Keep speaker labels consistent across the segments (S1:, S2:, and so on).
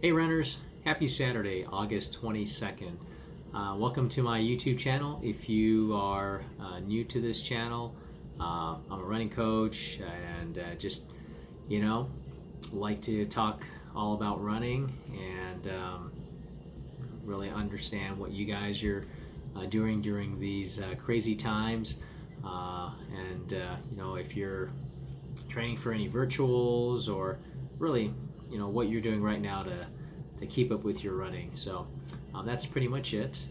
S1: Hey runners, happy Saturday, August 22nd. Welcome to my YouTube channel. If you are new to this channel, I'm a running coach and you know, like to talk all about running and really understand what you guys are doing during these crazy times. If you're training for any virtuals or really what you're doing right now to keep up with your running. So that's pretty much it.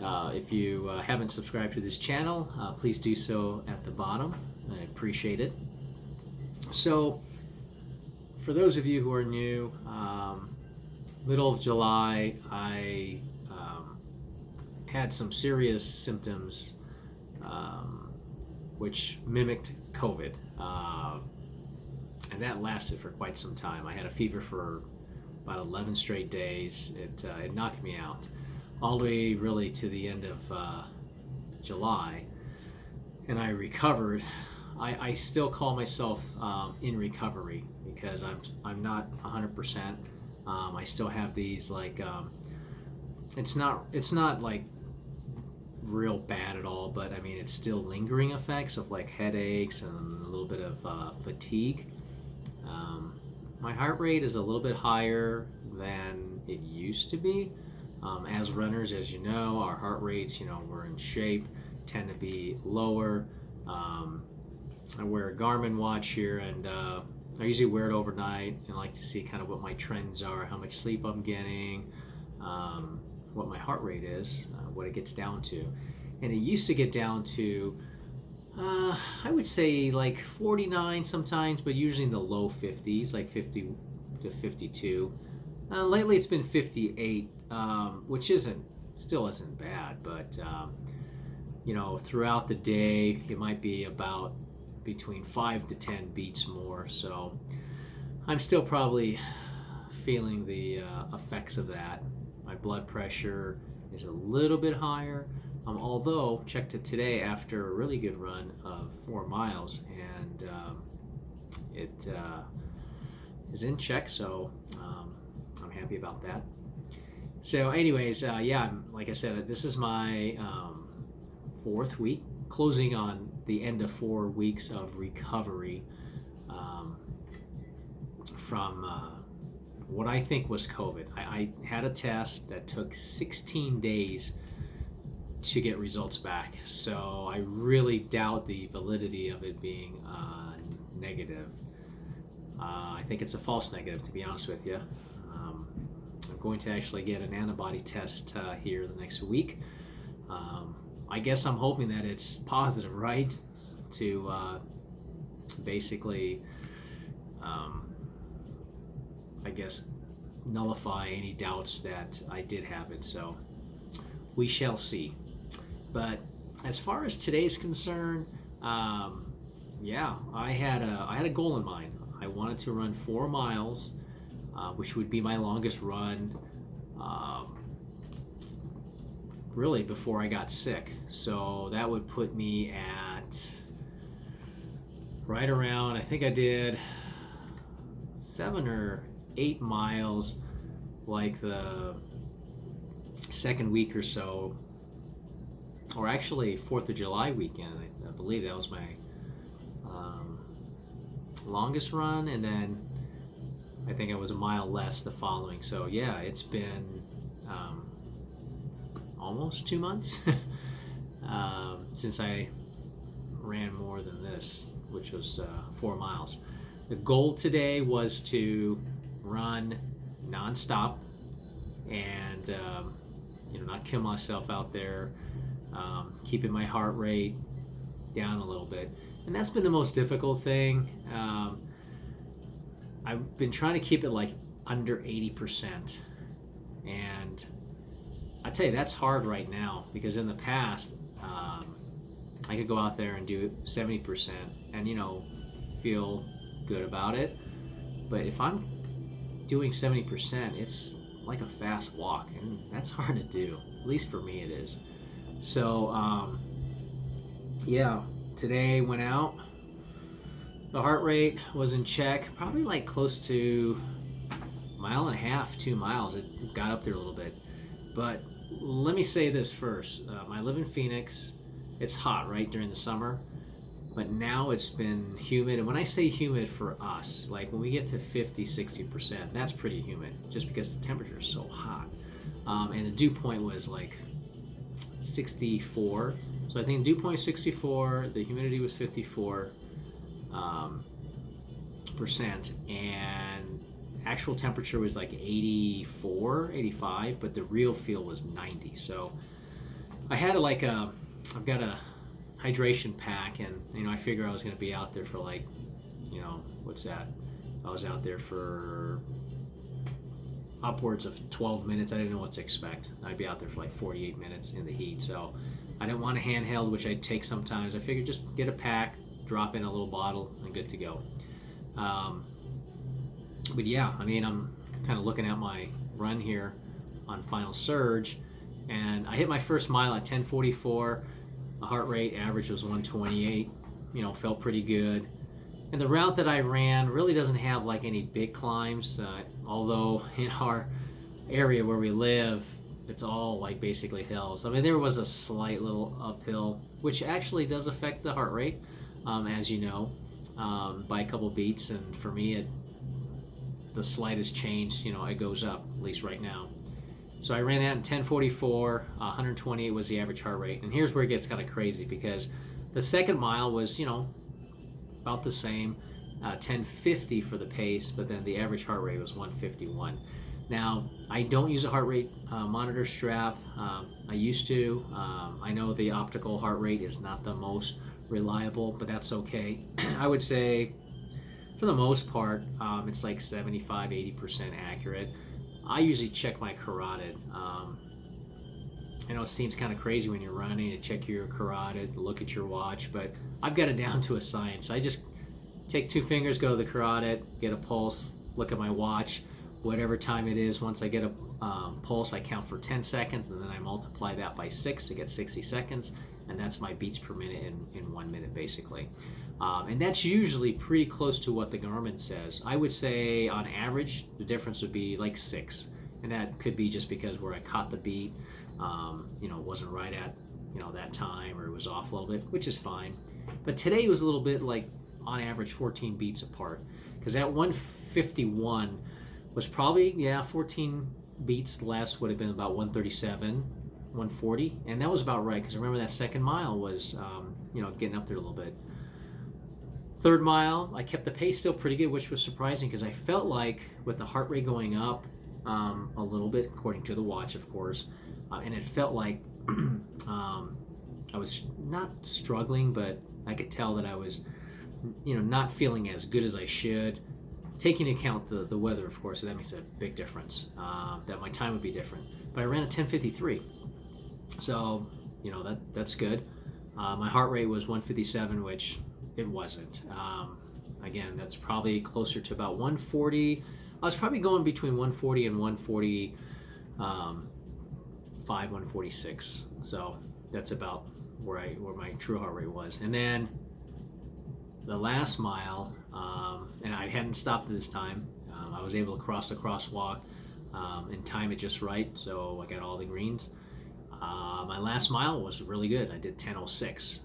S1: If you haven't subscribed to this channel, please do so at the bottom. I appreciate it. So for those of you who are new, middle of July I had some serious symptoms which mimicked COVID. And that lasted for quite some time. I had a fever for about 11 straight days. It knocked me out all the way really to the end of July, and I recovered. I still call myself in recovery because I'm not 100%. I still have these it's not like real bad at all, but I mean it's still lingering effects of like headaches and a little bit of fatigue. My heart rate is a little bit higher than it used to be. As runners, as you know, our heart rates, we're in shape, tend to be lower. I wear a Garmin watch here, and I usually wear it overnight and like to see kind of what my trends are, how much sleep I'm getting, what my heart rate is, what it gets down to. And it used to get down to I would say like 49 sometimes, but usually in the low 50s, like 50 to 52. Lately it's been 58, which still isn't bad, but throughout the day it might be about between 5 to 10 beats more. So I'm still probably feeling the effects of that. My blood pressure is a little bit higher. Although, checked it today after a really good run of 4 miles, and it is in check, so I'm happy about that. So anyways, like I said, this is my 4th week, closing on the end of 4 weeks of recovery from what I think was COVID. I had a test that took 16 days to get results back, so I really doubt the validity of it being negative. I think it's a false negative, to be honest with you. I'm going to actually get an antibody test here the next week. I guess I'm hoping that it's positive, right? To basically, I guess, nullify any doubts that I did have it. So we shall see. But as far as today's concerned, I had a goal in mind. I wanted to run 4 miles, which would be my longest run, really before I got sick. So that would put me at right around, I think I did 7 or 8 miles, like the second week or so. Or actually 4th of July weekend. I believe that was my longest run, and then I think I was a mile less the following. So yeah, it's been almost 2 months since I ran more than this, which was 4 miles. The goal today was to run nonstop and not kill myself out there. Keeping my heart rate down a little bit, and that's been the most difficult thing. I've been trying to keep it like under 80%, and I tell you that's hard right now, because in the past I could go out there and do 70% and feel good about it, but if I'm doing 70%, it's like a fast walk, and that's hard to do, at least for me it is. So, today went out. The heart rate was in check, probably like close to mile and a half, 2 miles. It got up there a little bit. But let me say this first. I live in Phoenix. It's hot, right, during the summer. But now it's been humid. And when I say humid for us, like when we get to 50, 60%, that's pretty humid just because the temperature is so hot. And the dew point was like 64. So I think dew point 64, the humidity was 54%, and actual temperature was like 84, 85, but the real feel was 90. So I had I've got a hydration pack, and I figure I was going to be out there for like, what's that? I was out there for upwards of 12 minutes. I didn't know what to expect. I'd be out there for like 48 minutes in the heat. So I didn't want a handheld, which I take sometimes. I figured just get a pack, drop in a little bottle, and good to go. But yeah, I'm kind of looking at my run here on Final Surge, and I hit my first mile at 10:44. The heart rate average was 128. Felt pretty good. And the route that I ran really doesn't have like any big climbs, although in our area where we live, it's all like basically hills. There was a slight little uphill, which actually does affect the heart rate, as you know, by a couple beats. And for me, the slightest change, it goes up, at least right now. So I ran that in 10:44, 128 was the average heart rate. And here's where it gets kind of crazy, because the second mile was, about the same, 10:50 for the pace, but then the average heart rate was 151. Now, I don't use a heart rate monitor strap. I used to. I know the optical heart rate is not the most reliable, but that's okay. I would say, for the most part, it's like 75, 80% accurate. I usually check my carotid. I know it seems kind of crazy when you're running to check your carotid, look at your watch, but I've got it down to a science. I just take 2 fingers, go to the carotid, get a pulse, look at my watch, whatever time it is. Once I get a pulse, I count for 10 seconds, and then I multiply that by 6 to get 60 seconds, and that's my beats per minute in 1 minute, basically. And that's usually pretty close to what the Garmin says. I would say, on average, the difference would be like 6, and that could be just because where I caught the beat, wasn't right at that time, or it was off a little bit, which is fine. But today was a little bit like, on average, 14 beats apart, because at 151 was probably 14 beats less, would have been about 137, 140, and that was about right, because I remember that second mile was getting up there a little bit. Third mile, I kept the pace still pretty good, which was surprising, because I felt like with the heart rate going up a little bit, according to the watch, of course, and it felt like I was not struggling, but I could tell that I was, not feeling as good as I should. Taking into account the weather, of course, so that makes a big difference. That my time would be different. But I ran at 10:53, so that's good. My heart rate was 157, which it wasn't. Again, that's probably closer to about 140. I was probably going between 140 and 145, 146. So that's about where my true heart rate was. And then the last mile, and I hadn't stopped this time. I was able to cross the crosswalk and time it just right, so I got all the greens. My last mile was really good. I did 10:06.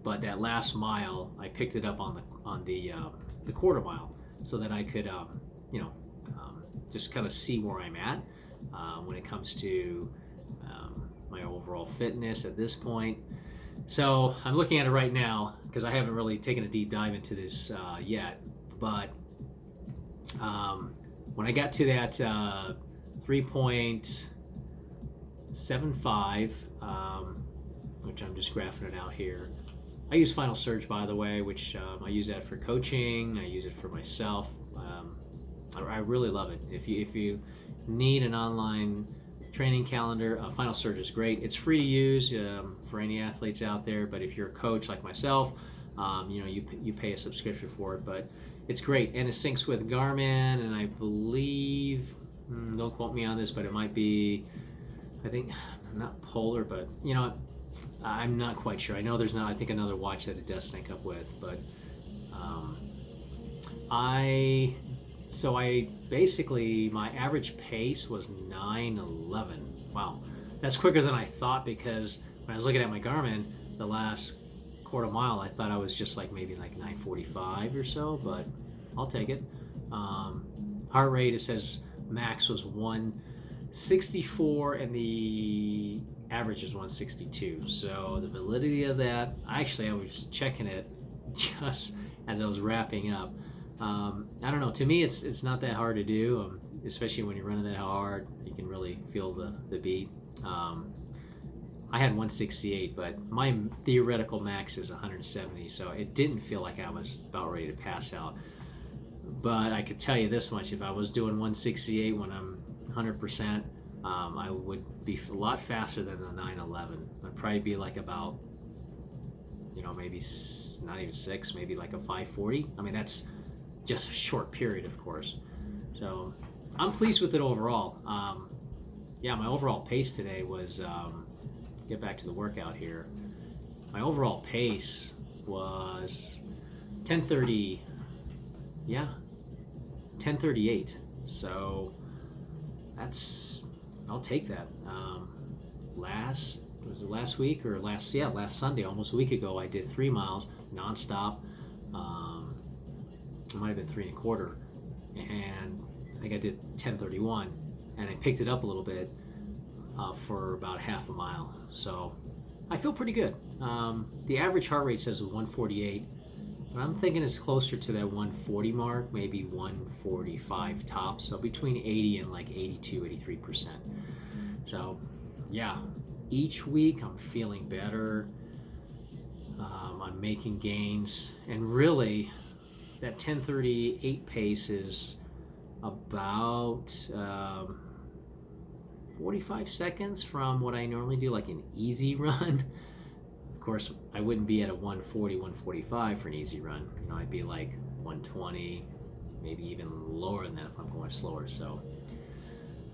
S1: But that last mile, I picked it up on the quarter mile, so that I could just kind of see where I'm at when it comes to my overall fitness at this point. So I'm looking at it right now, because I haven't really taken a deep dive into this yet. But when I got to that 3.75, which I'm just graphing it out here. I use Final Surge, by the way, which I use that for coaching. I use it for myself. I really love it. If you need an online training calendar, Final Surge is great. It's free to use for any athletes out there. But if you're a coach like myself, you pay a subscription for it. But it's great, and it syncs with Garmin, and I believe, don't quote me on this, but it might be, I think, not Polar, but I'm not quite sure. I know there's I think another watch that it does sync up with, but I So I basically, my average pace was 9:11. Wow, that's quicker than I thought, because when I was looking at my Garmin, the last quarter mile, I thought I was just like maybe like 9:45 or so, but I'll take it. Heart rate, it says max was 164 and the average is 162. So the validity of that, I was checking it just as I was wrapping up. I don't know. To me, it's not that hard to do, especially when you're running that hard. You can really feel the beat. I had 168, but my theoretical max is 170, so it didn't feel like I was about ready to pass out. But I could tell you this much: if I was doing 168 when I'm 100%, I would be a lot faster than the 911. I'd probably be like about, maybe not even 6, maybe like a 540. I mean, that's just a short period, of course. So I'm pleased with it overall. My overall pace today was, get back to the workout here. My overall pace was 10:30, 10:38. So I'll take that. Was it last week or last Sunday, almost a week ago, I did 3 miles nonstop. It might have been 3 1/4, and I think I did 10:31, and I picked it up a little bit for about half a mile. So I feel pretty good. The average heart rate says 148, but I'm thinking it's closer to that 140 mark, maybe 145 tops. So between 80 and like 82, 83%. So yeah, each week I'm feeling better. I'm making gains, and really that 10:38 pace is about 45 seconds from what I normally do, like an easy run. Of course, I wouldn't be at a 140, 145 for an easy run. I'd be like 120, maybe even lower than that if I'm going slower. So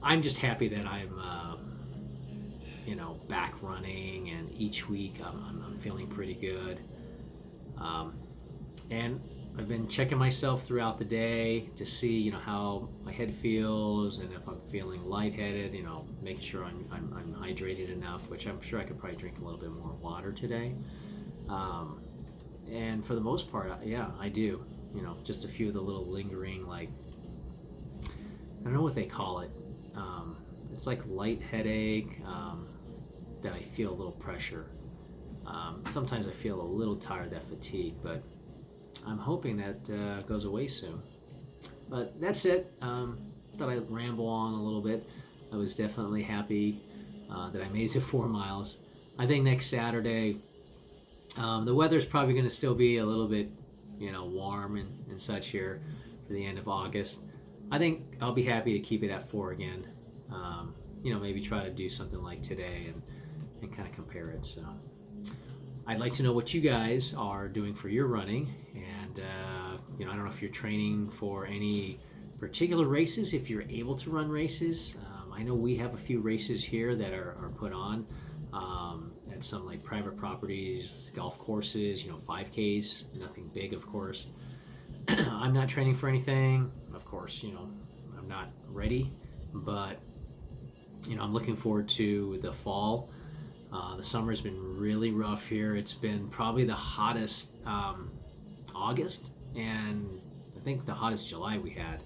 S1: I'm just happy that I'm, back running, and each week I'm feeling pretty good. And I've been checking myself throughout the day to see, how my head feels, and if I'm feeling lightheaded, making sure I'm hydrated enough, which I'm sure I could probably drink a little bit more water today. And for the most part, I do. Just a few of the little lingering, like, I don't know what they call it. It's like light headache, that I feel a little pressure. Sometimes I feel a little tired, that fatigue, but I'm hoping that goes away soon. But that's it. Thought I'd ramble on a little bit. I was definitely happy that I made it to 4 miles. I think next Saturday, the weather's probably going to still be a little bit, warm and such here for the end of August. I think I'll be happy to keep it at 4 again. Maybe try to do something like today and kind of compare it. So I'd like to know what you guys are doing for your running, and I don't know if you're training for any particular races, if you're able to run races. I know we have a few races here that are put on at some like private properties, golf courses, 5Ks, nothing big, of course. I'm not training for anything, of course. I'm not ready, but I'm looking forward to the fall. The summer's been really rough here. It's been probably the hottest August, and I think the hottest July we had.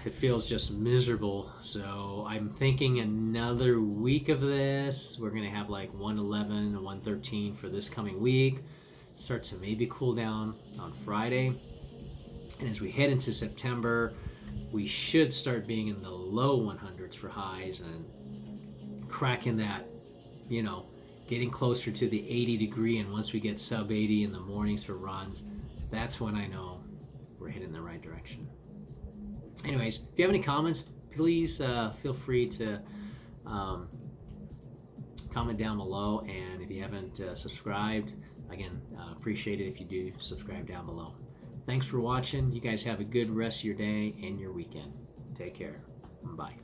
S1: It feels just miserable. So I'm thinking another week of this. We're going to have like 111 and 113 for this coming week. Start to maybe cool down on Friday. And as we head into September, we should start being in the low 100s for highs and cracking that, getting closer to the 80 degree. And once we get sub 80 in the mornings for runs, that's when I know we're heading in the right direction. Anyways, if you have any comments, please feel free to comment down below. And if you haven't subscribed, again, appreciate it if you do subscribe down below. Thanks for watching. You guys have a good rest of your day and your weekend. Take care. Bye.